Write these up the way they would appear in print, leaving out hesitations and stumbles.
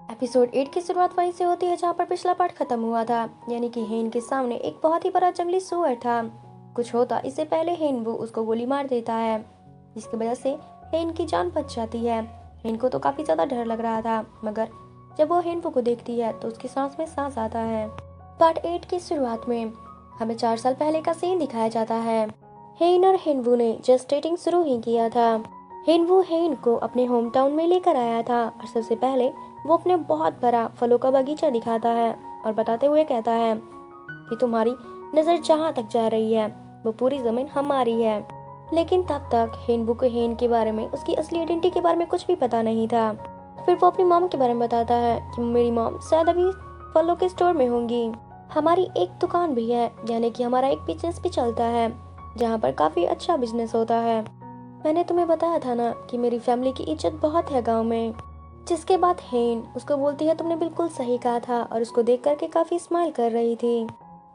Episode 8 की शुरुआत वहीं से होती है जहाँ पर पिछला पार्ट खत्म हुआ था, यानी कि हेन के सामने एक बहुत ही बड़ा जंगली सुअर था। कुछ होता इससे पहले हेनवू उसको गोली मार देता है, जिसकी वजह से हेन की जान बच जाती है। हेन को तो काफी ज्यादा डर लग रहा था, मगर जब वो हेनवू को देखती है तो उसकी सांस में सांस आता है। पार्ट 8 की शुरुआत में हमें 4 साल पहले का सीन दिखाया जाता है। हेन और हेनवू ने जस्ट डेटिंग शुरू ही किया था। हेनवू हेन को अपने होम टाउन में लेकर आया था और सबसे पहले वो अपने बहुत बड़ा फलों का बगीचा दिखाता है और बताते हुए कहता है कि तुम्हारी नजर जहाँ तक जा रही है वो पूरी जमीन हमारी है। लेकिन तब तक हेनवू को हेन के बारे में, उसकी असली आइडेंटिटी के बारे में कुछ भी पता नहीं था। फिर वो अपनी मॉम के बारे में बताता है कि मेरी मॉम शायद अभी फलों के स्टोर में होंगी। हमारी एक दुकान भी है, यानी कि हमारा एक बिजनेस भी चलता है जहाँ पर काफी अच्छा बिजनेस होता है। मैंने तुम्हें बताया था ना कि मेरी फैमिली की इज्जत बहुत है गांव में। जिसके बाद हेन उसको बोलती है तुमने बिल्कुल सही कहा था, और उसको देख करके काफी स्माइल कर रही थी।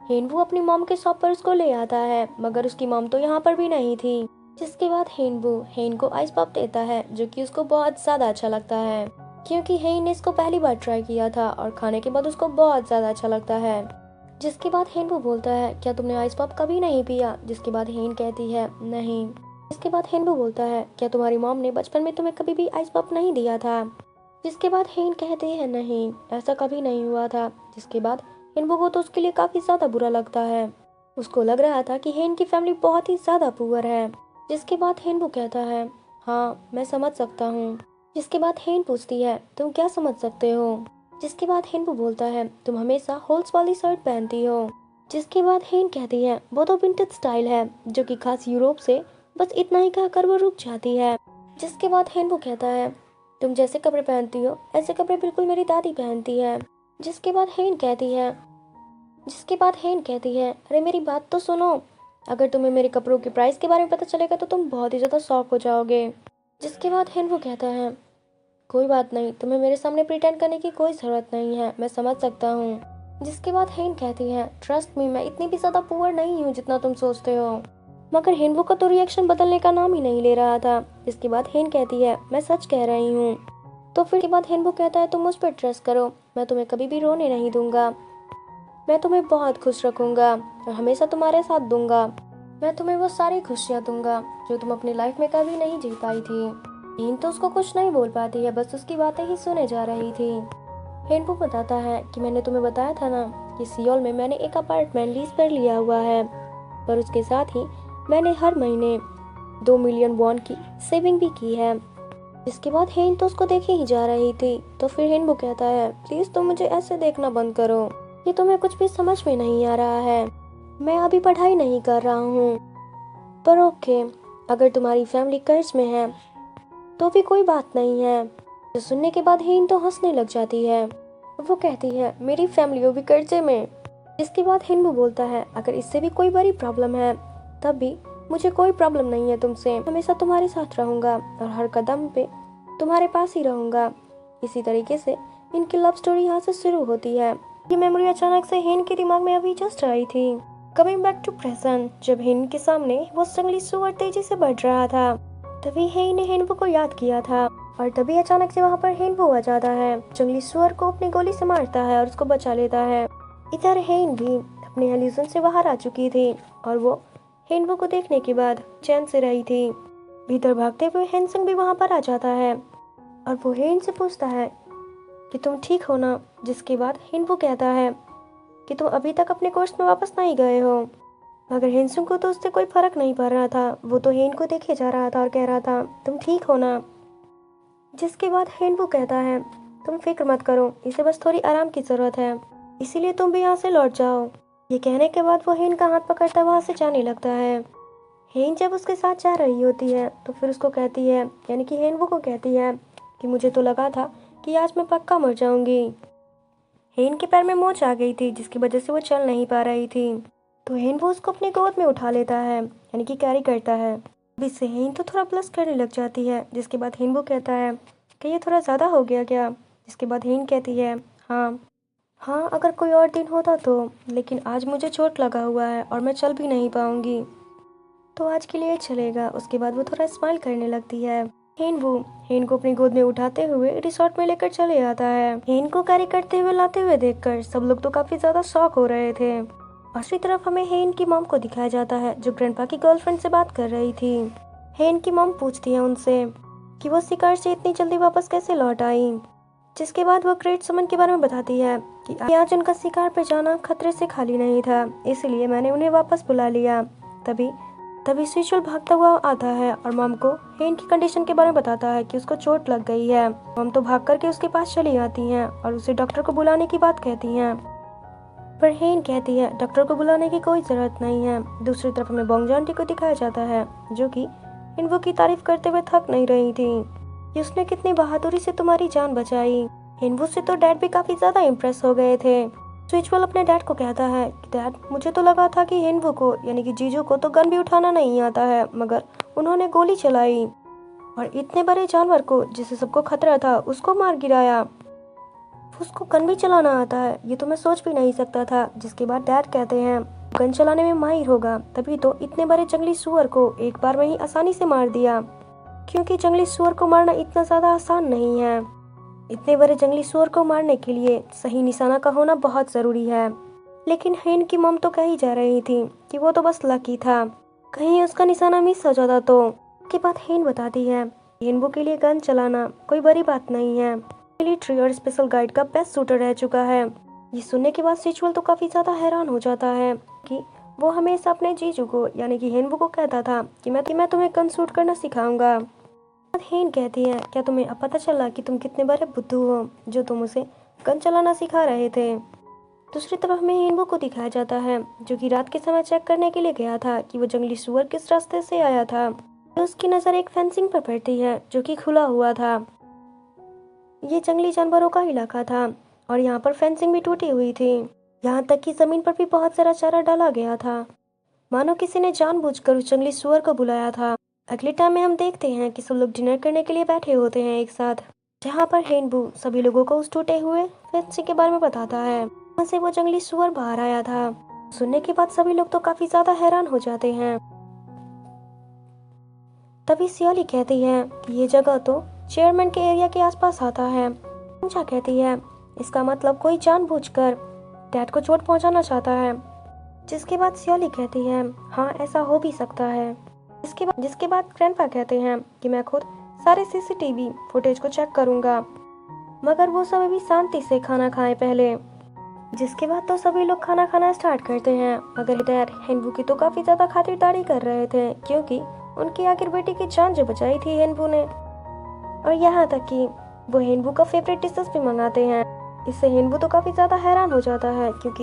हेन वो अपनी मॉम के शॉप पर उसको ले आता है, मगर उसकी मॉम तो यहाँ पर भी नहीं थी। जिसके बाद हेन को आइस पॉप देता है, जो कि उसको बहुत ज्यादा अच्छा लगता है, क्योंकि हेन ने इसको पहली बार ट्राई किया था और खाने के बाद उसको बहुत ज्यादा अच्छा लगता है। जिसके बाद हेन वो बोलता है क्या तुमने आइस पॉप कभी नहीं पिया? जिसके बाद हेन कहती है नहीं। इसके बाद हेनवू बोलता है क्या तुम्हारी मॉम ने बचपन में तुम्हें कभी भी आइस पॉप नहीं दिया था? जिसके बाद हेन कहते हैं नहीं, ऐसा कभी नहीं हुआ था। जिसके बाद हेनवू को तो उसके लिए काफी ज्यादा बुरा लगता है। उसको लग रहा था कि हेन की फैमिली बहुत ही ज्यादा पुअर है। जिसके बाद हेनवू कहता है हाँ मैं समझ सकता हूँ। जिसके बाद हेन पूछती है तुम क्या समझ सकते हो? जिसके बाद हेनवू बोलता है तुम हमेशा होल्स वाली शर्ट पहनती हो। जिसके बाद हेन कहती है वो तो विंटेज स्टाइल है, जो कि खास यूरोप से। बस इतना ही कहकर वो रुक जाती है। जिसके बाद हेनवू कहता है तुम जैसे कपड़े पहनती हो ऐसे कपड़े बिल्कुल मेरी दादी पहनती है। जिसके बाद हेन कहती है अरे मेरी बात तो सुनो, अगर तुम्हें मेरे कपड़ों के प्राइस के बारे में पता चलेगा तो तुम बहुत ही ज्यादा शॉक हो जाओगे। जिसके बाद हेनवू कहता है कोई बात नहीं, तुम्हें मेरे सामने प्रिटेंड करने की कोई जरूरत नहीं है, मैं समझ सकता हूँ। जिसके बाद हेन कहती है ट्रस्ट मी, मैं इतनी भी ज्यादा पुअर नहीं हूँ जितना तुम सोचते हो। मगर हेनवू का तो रिएक्शन बदलने का नाम ही नहीं ले रहा था। जिसके बाद हेन कहती है मैं सच कह रही हूँ। तो फिर के बाद हेनवू कहता है तुम मुझ पर ट्रस्ट करो, मैं तुम्हें कभी भी रोने नहीं दूंगा। मैं तुम्हें बहुत खुश रखूंगा और हमेशा तुम्हारे साथ दूंगा। मैं तुम्हें वो सारी खुशियाँ दूंगा जो तुम अपनी लाइफ में कभी नहीं जी पाई थी। हेन तो उसको कुछ नहीं बोल पाती है, बस उसकी बातें ही सुने जा रही थी। हेनवू बताता है कि मैंने तुम्हें बताया था ना कि सियोल में मैंने एक अपार्टमेंट लीज पर लिया हुआ है, पर उसके साथ ही मैंने हर महीने 2 मिलियन वॉन की सेविंग भी की है। इसके बाद हेन तो उसको देखे ही जा रही थी। तो फिर हेनवू कहता है प्लीज तुम मुझे ऐसे देखना बंद करो, ये तुम्हें कुछ भी समझ में नहीं आ रहा है। मैं अभी पढ़ाई नहीं कर रहा हूँ, पर ओके, अगर तुम्हारी फैमिली कर्ज में है तो भी कोई बात नहीं है। जो सुनने के बाद हेन तो हंसने लग जाती है। वो कहती है मेरी फैमिली भी कर्जे में। इसके बाद हेनवू बोलता है अगर इससे भी कोई बड़ी प्रॉब्लम है तब भी मुझे कोई प्रॉब्लम नहीं है तुमसे, हमेशा तुम्हारे साथ रहूंगा और हर कदम पे तुम्हारे पास ही रहूंगा। इसी तरीके से इनकी लव स्टोरी यहाँ से शुरू होती है। ये मेमोरी अचानक से हेन के दिमाग में अभी जस्ट आई थी। कमिंग बैक टू प्रेजेंट, जब हेन के सामने वो जंगली सुअर तेजी से बढ़ रहा था, तभी हेन ने हेनवू को याद किया था, और तभी अचानक से वहाँ पर हेनवू आ जाता है, जंगली सुअर को अपनी गोली से मारता है और उसको बचा लेता है। इधर हेन भी अपने एल्यूजन से बाहर आ चुकी थी और वो हेनवू को देखने के बाद चैन से रही थी। भीतर भागते हुए हेनसंग भी वहां पर आ जाता है और वो हेन से पूछता है कि तुम ठीक हो ना? जिसके बाद हेनवू कहता है कि तुम अभी तक अपने कोर्स में वापस नहीं गए हो। मगर हेनसंग को तो उससे कोई फर्क नहीं पड़ रहा था, वो तो हेन को देखे जा रहा था और कह रहा था तुम ठीक हो ना? जिसके बाद हेनवू कहता है तुम फिक्र मत करो, इसे बस थोड़ी आराम की जरूरत है, इसीलिए तुम भी यहाँ से लौट जाओ। ये कहने के बाद वो हेन का हाथ पकड़ता वहां से जाने लगता है। हेन जब उसके साथ जा रही होती है तो फिर उसको कहती है, यानी कि हेनवू को कहती है कि मुझे तो लगा था कि आज मैं पक्का मर जाऊंगी। हेन के पैर में मोच आ गई थी, जिसकी वजह से वो चल नहीं पा रही थी। तो हेनवू उसको अपने गोद में उठा लेता है, यानी कि कैरी करता है। अब इससे हेन तो थोड़ा ब्लश करने लग जाती है। जिसके बाद हेनवू कहता है कि ये थोड़ा ज्यादा हो गया क्या? जिसके बाद हेन कहती है हाँ, अगर कोई और दिन होता तो, लेकिन आज मुझे चोट लगा हुआ है और मैं चल भी नहीं पाऊंगी, तो आज के लिए चलेगा। उसके बाद वो थोड़ा स्माइल करने लगती है। हेनवू हेन को अपनी गोद में उठाते हुए रिसोर्ट में लेकर चले आता है। हेन को कैरी करते हुए लाते हुए देखकर सब लोग तो काफी ज्यादा शॉक हो रहे थे। दूसरी तरफ हमें हेन की मॉम को दिखाया जाता है जो ग्रैंडपा की गर्लफ्रेंड से बात कर रही थी। हेन की मॉम पूछती है उनसे कि वो शिकार से इतनी जल्दी वापस कैसे लौट आई, जिसके बाद वो ग्रेट समन के बारे में बताती है कि आज उनका शिकार पे जाना खतरे से खाली नहीं था, इसलिए मैंने उन्हें वापस बुला लिया। तभी तभी स्विचुअल भागता हुआ आता है और मॉम को हेन की कंडीशन के बारे में बताता है कि उसको चोट लग गई है। मॉम तो भाग करके उसके पास चली आती हैं और उसे डॉक्टर को बुलाने की बात कहती हैं, पर हेन कहती है डॉक्टर को बुलाने की कोई जरूरत नहीं है। दूसरी तरफ हमें बोंगजो आंटी को दिखाया जाता है जो कि हिनवू की तारीफ करते हुए थक नहीं रही थी कि उसने कितनी बहादुरी से तुम्हारी जान बचाई। हिनवू से तो डैड भी काफी ज्यादा इम्प्रेस हो गए थे। स्विचुअल अपने डैड को कहता है कि डैड, मुझे तो लगा था कि हिनवू को यानी कि जीजू को तो गन भी उठाना नहीं आता है, मगर उन्होंने गोली चलाई और इतने बड़े जानवर को जिसे सबको खतरा था उसको मार गिराया। उसको गन भी चलाना आता है, ये तो मैं सोच भी नहीं सकता था। जिसके बाद डैड कहते हैं गन चलाने में माहिर होगा, तभी तो इतने बड़े जंगली सुअर को एक बार में ही आसानी से मार दिया, क्योंकि जंगली सुअर को मारना इतना ज्यादा आसान नहीं है। इतने बड़े जंगली सुअर को मारने के लिए सही निशाना का होना बहुत जरूरी है। लेकिन हेन की मॉम तो कही जा रही थी कि वो तो बस लकी था, कहीं उसका निशाना मिस हो जाता तो। के बाद हेन बताती है हेनवू के लिए गन चलाना कोई बड़ी बात नहीं है, मिलिट्री और स्पेशल गाइड का बेस्ट शूटर रह चुका है। ये सुनने के बाद सिचुअल तो काफी ज्यादा हैरान हो जाता है कि वो हमेशा अपने जीजू को यानी कि हेनवू को कहता था कि मैं तुम्हें गन शूट करना सिखाऊंगा। हेन कहती है क्या तुम्हें अब पता चला कि तुम कितने बड़े बुद्धू हो जो तुम उसे गन चलाना सिखा रहे थे। दूसरी तरफ हमें हेनवू को दिखाया जाता है जो कि रात के समय चेक करने के लिए गया था कि वो जंगली सुअर किस रास्ते से आया था। तो उसकी नजर एक फेंसिंग पर पड़ती है जो कि खुला हुआ था। ये जंगली जानवरों का इलाका था और यहाँ पर फेंसिंग भी टूटी हुई थी। यहाँ तक कि जमीन पर भी बहुत सारा चारा डाला गया था, मानो किसी ने जानबूझकर उस जंगली सुअर को बुलाया था। अगले टाइम में हम देखते हैं कि सब लोग डिनर करने के लिए बैठे होते हैं एक साथ, जहाँ पर हेनबू सभी लोगों को उस टूटे हुए फेंसिंग के बारे में बताता है वहाँ से वो जंगली सुअर बाहर आया था। सुनने के बाद सभी लोग तो काफी ज्यादा हैरान हो जाते हैं। तभी सियोली कहती है कि ये जगह तो चेयरमैन के एरिया के आसपास आता है। पूजा कहती है इसका मतलब कोई जानबूझकर डैड को चोट पहुंचाना चाहता है। जिसके बाद सियोली कहती है हाँ ऐसा हो भी सकता है। जिसके बाद ग्रैंडपा कहते हैं कि मैं खुद सारे सीसीटीवी फुटेज को चेक करूंगा, मगर वो सब अभी शांति से खाना खाएं पहले। जिसके बाद तो सभी लोग खाना खाना स्टार्ट करते हैं, मगर डैड हेनवू की तो काफी ज्यादा खातिरदारी कर रहे थे क्योंकि उनकी आखिर बेटी की जान जो बचाई थी हेनवू ने। और यहाँ तक कि वो हेनवू का फेवरेट डिशेस भी मंगाते हैं। इससे हेनवू तो काफी ज्यादा हैरान हो जाता है क्योंकि